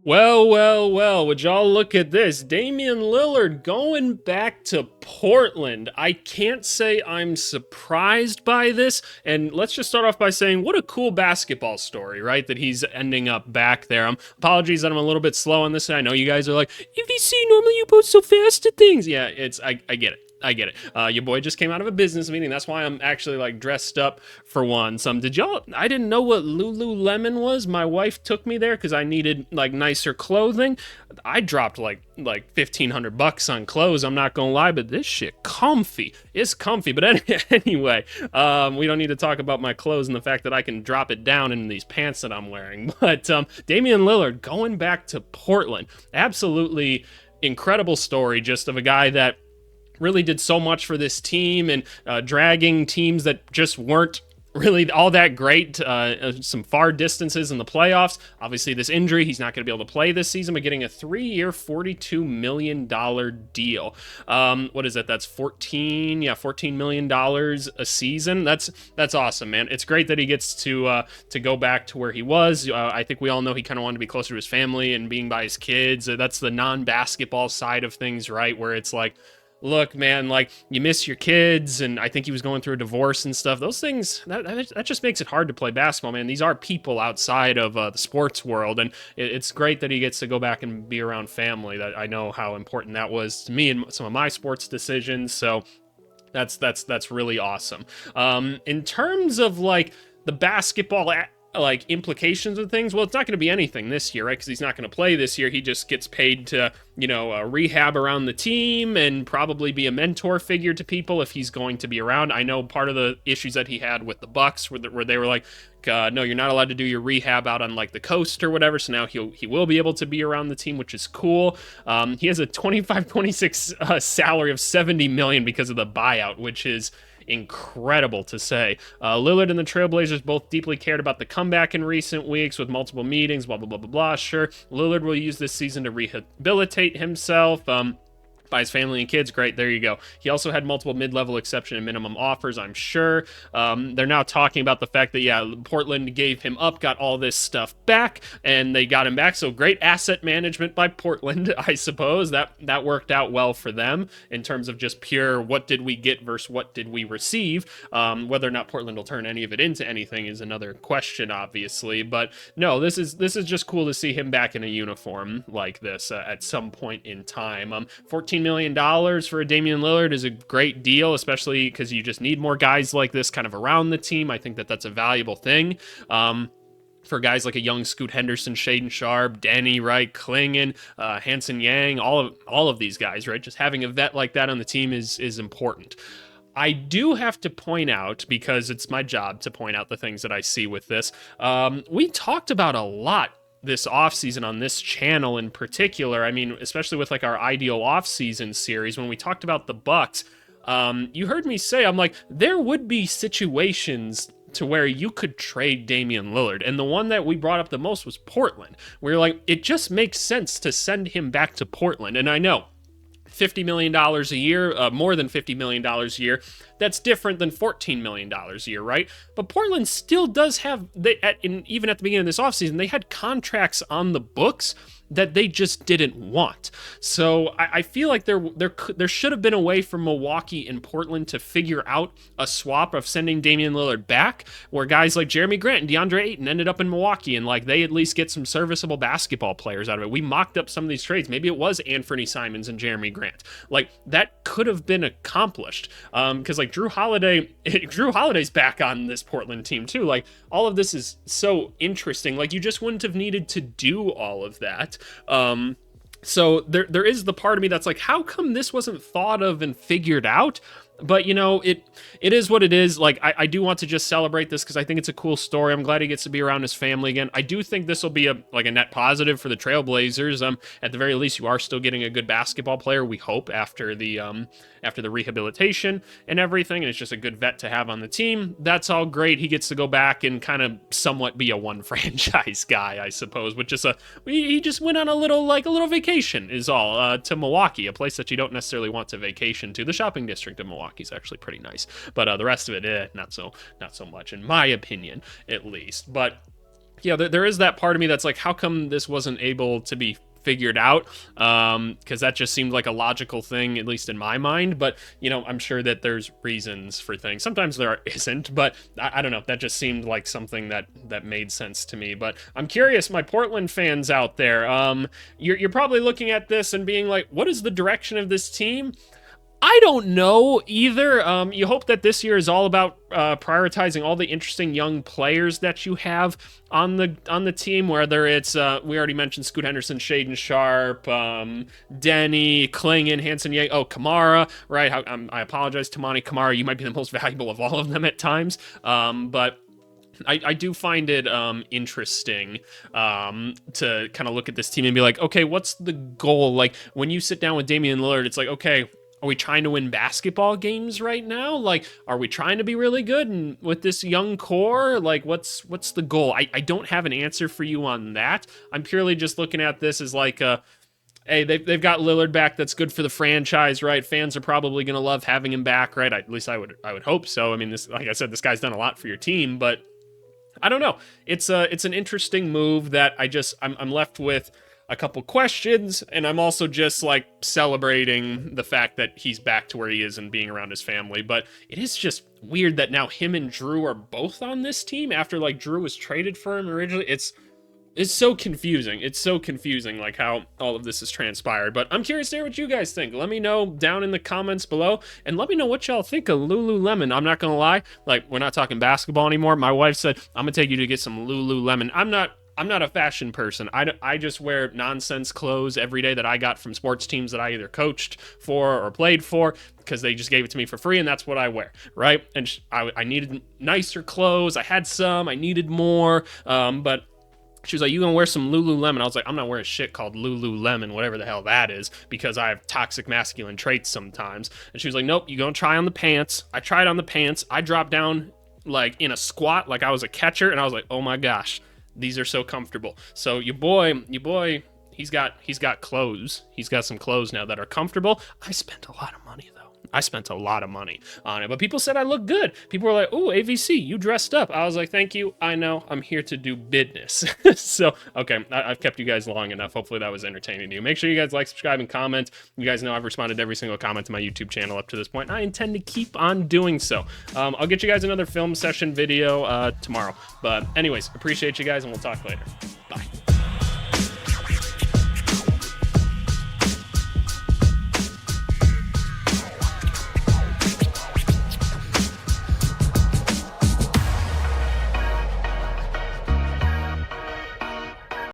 Well, would y'all look at this? Damian Lillard going back to Portland. I can't say I'm surprised by this. And let's just start off by saying, what a cool basketball story, right? That he's ending up back there. Apologies that I'm a little bit slow on this. I know you guys are like, FDC, normally you post so fast at things. Yeah, I get it. I get it. Your boy just came out of a business meeting. That's why I'm actually like dressed up for one. Did y'all? I didn't know what Lululemon was. My wife took me there because I needed like nicer clothing. I dropped like $1,500 on clothes. I'm not gonna lie, but this shit comfy. It's comfy. But anyway, we don't need to talk about my clothes and the fact that I can drop it down in these pants that I'm wearing. But Damian Lillard going back to Portland. Absolutely incredible story, just of a guy that really did so much for this team and dragging teams that just weren't really all that great, some far distances in the playoffs. Obviously, this injury, he's not going to be able to play this season, but getting a 3-year, $42 million deal. What is it? That's $14 million a season. That's awesome, man. It's great that he gets to go back to where he was. I think we all know he kind of wanted to be closer to his family and being by his kids. That's the non-basketball side of things, right? Where it's like, look, man, like, you miss your kids, and I think he was going through a divorce and stuff. Those things, that just makes it hard to play basketball, man. These are people outside of the sports world, and it's great that he gets to go back and be around family. That I know how important that was to me and some of my sports decisions, so that's really awesome. In terms of, like, the basketball like implications of things, well, it's not going to be anything this year, right? Because he's not going to play this year. He just gets paid to, rehab around the team and probably be a mentor figure to people if he's going to be around. I know part of the issues that he had with the Bucks where they were like, no, you're not allowed to do your rehab out on like the coast or whatever. So now he will be able to be around the team, which is cool. He has a 25-26 salary of $70 million because of the buyout, which is incredible to say. Lillard and the Trailblazers both deeply cared about the comeback in recent weeks with multiple meetings, blah, blah, blah, blah, blah. Sure, Lillard will use this season to rehabilitate himself. By his family and kids. Great, there you go. He also had multiple mid-level exception and minimum offers, I'm sure. They're now talking about the fact that, Portland gave him up, got all this stuff back, and they got him back. So great asset management by Portland, I suppose. That worked out well for them in terms of just pure what did we get versus what did we receive. Whether or not Portland will turn any of it into anything is another question, obviously. But no, this is just cool to see him back in a uniform like this at some point in time. $14 million for a Damian Lillard is a great deal, especially because you just need more guys like this kind of around the team. I think that's a valuable thing. For guys like a young Scoot Henderson, Shaden Sharp, Danny Wright, Klingon, Hanson Yang, all of these guys, right? Just having a vet like that on the team is important. I do have to point out, because it's my job to point out the things that I see with this. We talked about a lot this offseason on this channel in particular. I mean, especially with like our ideal offseason series, when we talked about the Bucks, you heard me say, I'm like, there would be situations to where you could trade Damian Lillard. And the one that we brought up the most was Portland. We were like, it just makes sense to send him back to Portland. And I know $50 million a year, more than $50 million a year, that's different than $14 million a year, right? But Portland still does have, even at the beginning of this offseason, they had contracts on the books that they just didn't want. So I feel like there should have been a way for Milwaukee and Portland to figure out a swap of sending Damian Lillard back, where guys like Jeremy Grant and DeAndre Ayton ended up in Milwaukee, and like they at least get some serviceable basketball players out of it. We mocked up some of these trades. Maybe it was Anthony Simons and Jeremy Grant. Like that could have been accomplished. Because like Drew Holiday's back on this Portland team too. Like all of this is so interesting. Like you just wouldn't have needed to do all of that. So there is the part of me that's like, how come this wasn't thought of and figured out? But, it is what it is. Like, I do want to just celebrate this because I think it's a cool story. I'm glad he gets to be around his family again. I do think this will be a net positive for the Trailblazers. At the very least, you are still getting a good basketball player, we hope, after the rehabilitation and everything. And it's just a good vet to have on the team. That's all great. He gets to go back and kind of somewhat be a one franchise guy, I suppose, which is he just went on a little vacation is all, to Milwaukee, a place that you don't necessarily want to vacation to. The shopping district of Milwaukee is actually pretty nice, but the rest of it, not so much, in my opinion, at least. But Yeah, there is that part of me that's like, how come this wasn't able to be figured out? Because that just seemed like a logical thing, at least in my mind. But, you know, I'm sure that there's reasons for things. Sometimes there isn't, but I don't know. That just seemed like something that made sense to me. But I'm curious, my Portland fans out there, you're probably looking at this and being like, what is the direction of this team? I don't know either. You hope that this year is all about prioritizing all the interesting young players that you have on the team. Whether it's we already mentioned Scoot Henderson, Shaden Sharp, Denny, Klingon, Hanson Yang, Kamara, right? I apologize, Tamani Kamara. You might be the most valuable of all of them at times, but. I do find it interesting to kind of look at this team and be like, okay, what's the goal? Like, when you sit down with Damian Lillard, it's like, okay, are we trying to win basketball games right now? Like, are we trying to be really good and with this young core? Like, what's the goal? I don't have an answer for you on that. I'm purely just looking at this as like hey, they've got Lillard back. That's good for the franchise, right? Fans are probably going to love having him back, right? At least I would hope so. I mean, this, like I said, this guy's done a lot for your team, but I don't know. It's an interesting move that I'm left with a couple questions, and I'm also just like celebrating the fact that he's back to where he is and being around his family. But it is just weird that now him and Drew are both on this team after like Drew was traded for him originally. It's so confusing. It's so confusing, like how all of this has transpired. But I'm curious to hear what you guys think. Let me know down in the comments below, and let me know what y'all think of Lululemon. I'm not gonna lie, like, we're not talking basketball anymore. My wife said, I'm gonna take you to get some Lululemon. I'm not a fashion person. I just wear nonsense clothes every day that I got from sports teams that I either coached for or played for, because they just gave it to me for free, and that's what I wear, right? And I needed nicer clothes. I had some. I needed more, but she was like, you gonna wear some Lululemon? I was like, I'm not wearing shit called Lululemon, whatever the hell that is, because I have toxic masculine traits sometimes. And she was like, nope, you gonna try on the pants. I tried on the pants. I dropped down like in a squat like I was a catcher, and I was like, oh my gosh, these are so comfortable. So your boy, he's got clothes. He's got some clothes now that are comfortable. I spent a lot of money though. I spent a lot of money on it, but people said I look good. People were like, "Oh, AVC, you dressed up." I was like, "Thank you. I know. I'm here to do business." So, okay, I've kept you guys long enough. Hopefully that was entertaining to you. Make sure you guys like, subscribe, and comment. You guys know I've responded to every single comment to my YouTube channel up to this point, and I intend to keep on doing so. I'll get you guys another film session video tomorrow. But anyways, appreciate you guys, and we'll talk later. Bye.